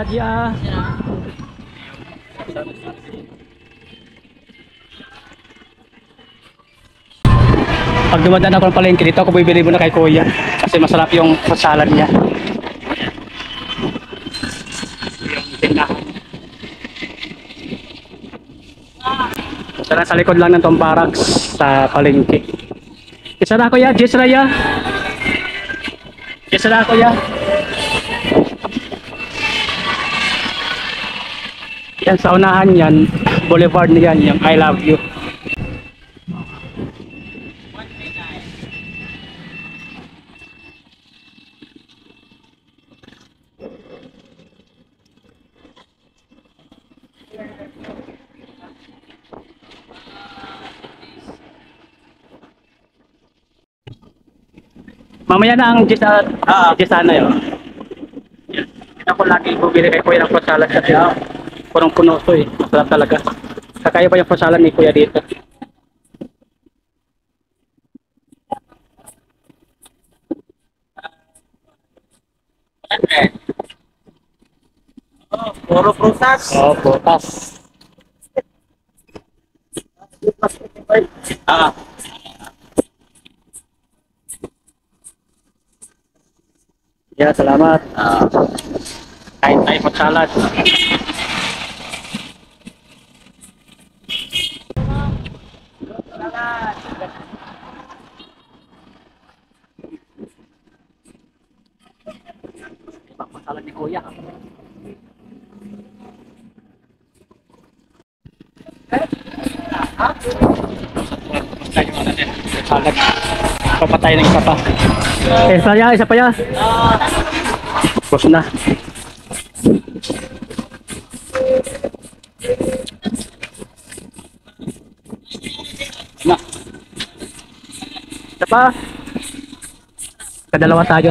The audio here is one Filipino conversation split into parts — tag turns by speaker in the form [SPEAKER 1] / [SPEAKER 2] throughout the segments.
[SPEAKER 1] Saladya. Pag dumadaan ako ng palengke dito, ako bibili muna kay Kuya kasi masarap yung fruit salad niya. Yung tindahan. Sa likod lang ng Tomparax sa palengke. Isa na Kuya, Jess Raya. Isa na Kuya. Yan sa unahan yan, boulevard niyan, yung I love you. Mamaya na ang Jess na yun. Ako lagi bumili kay Kuya ng fruit salad kasi punong-puno ito eh. Masarap talaga. Kakaya pa yung fruit salad ni Kuya dito.
[SPEAKER 2] Puro prutas.
[SPEAKER 1] Oh, prutas. Ya, salamat. Kain tayo fruit salad. Fruit salad ni Kuya. Salad. Papatay ng isa pa. Isa pa ya. Tapos na. Na. Isa pa. Kadalawa tayo.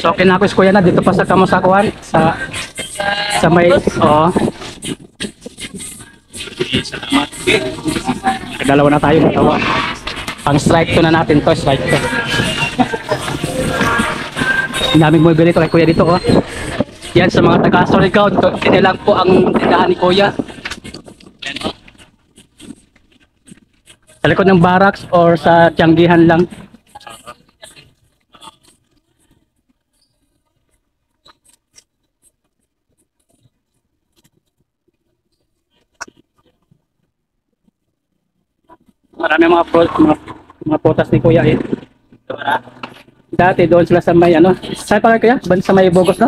[SPEAKER 1] So, okay na ako is Kuya na dito pa sa Kamusakuan sa may dalawa na tayo, dalawa. Pang strike to na natin to, strike to. Daming bumibili to kay Kuya dito Yan sa mga taga Surigao, hindi lang po ang tindahan ni Kuya. Sa likod ng barracks or sa Tianggihan lang. Marami mga potas ni Kuya eh. Dati doon sila sa may saan pa Kuya? Sa may Burgos no?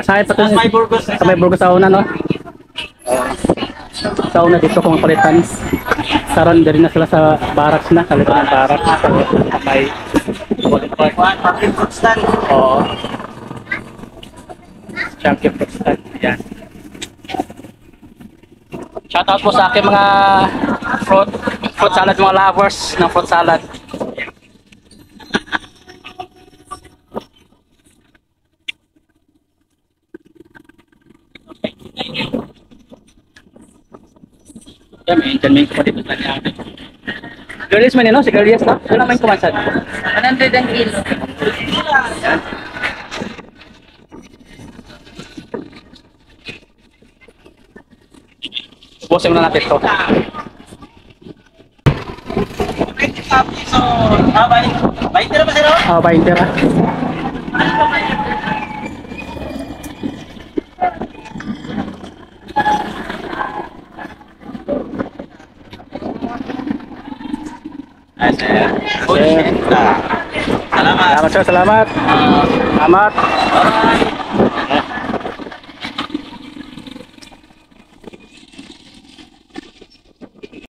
[SPEAKER 1] Saan pa to?
[SPEAKER 2] Sa may Burgos.
[SPEAKER 1] Sa may Burgos sa una no? Sa una dito kung palitan. Saran din na sila sa barracks na, sa likod ng barracks. Sa may
[SPEAKER 2] Public fruit stand.
[SPEAKER 1] Oo. Champion fruit stand. Yan. Shoutout po sa aking mga fruit salad, mga lovers ng fruit salad. Yan, may Indian ko pa dito sa niya. Girlies man yun, no? Si Girlies, no? Ano naman kumansad?
[SPEAKER 3] 100 ang kilo.
[SPEAKER 1] Yan. Ubusin muna natin ito.
[SPEAKER 2] 25 piso. 20 na ba sir?
[SPEAKER 1] 20 na.
[SPEAKER 2] Salamat.
[SPEAKER 1] Salamat sir, salamat. Salamat.